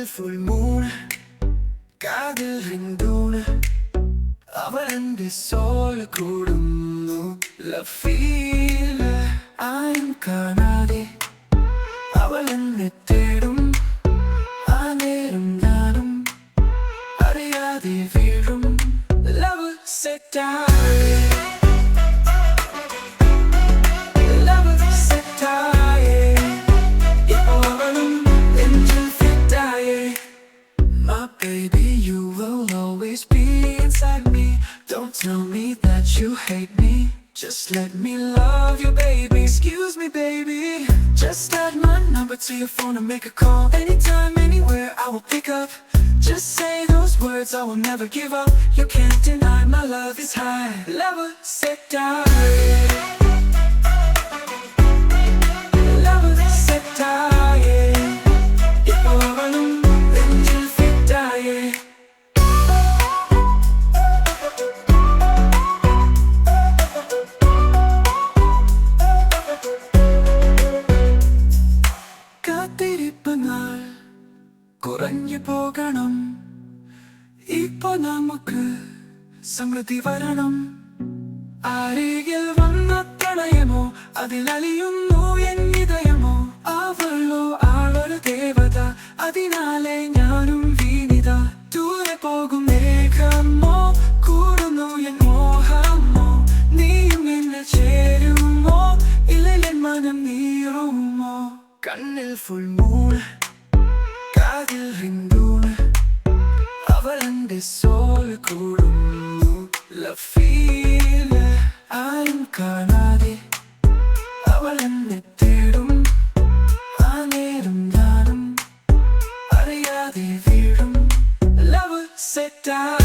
full moon, കാതിൽ റിംഗ്ടൂൺ, അവളെന്റെ soul കൂടുന്നു. ലവ് ഫീൽ ആരും കാണാതെ അവളെന്നെ തേടും. ആ നേരം ഞാനും അറിയാതെ വീഴും. ലവ് സെറ്റായി, ലവ് സെറ്റായി, ഇപ്പോ അവളും നെഞ്ചിൽ ഫിറ്റായി. My baby, you will always be inside me. Don't tell me that you hate me. Just let me love you, baby. Excuse me, baby. Just add my number to your phone and make a call. Anytime, anywhere, I will pick up. Just say those words, I will never give up. You can't deny my love is high. Love set die. Love set die. Ipo avalum nenjil fittaye. കാത്തിരിപ്പനാൽ കുറഞ്ഞു പോകണം. ഇപ്പോ നമുക്ക് സമൃദ്ധി വരണം. അരികിൽ വന്ന പ്രണയമോ അതിലലിയുന്നു എന്നിതയമോ. അവളോ ആളൊരു ദേവത, അതിനാലെ ഞാനും വീണിത. ദൂരെ പോകും മേഘമോ കൂടുന്നു എൻ മോഹമോ. നീയും എന്നെ ചേരുമോ ഇല്ല എൻ മനം നീറുമോ. കണ്ണിൽ ഫുൾ മൂൺ, കാതിൽ റിംഗ്ടൂൺ, അവളെന്റെ സോൾ കൂടുന്നു. ലവ് ഫീൽ ആരും കാണാതെ അവളെന്നെ തേടും. ആ നേരം ഞാനും അറിയാതെ വീഴും. ലവ് സെറ്റായി.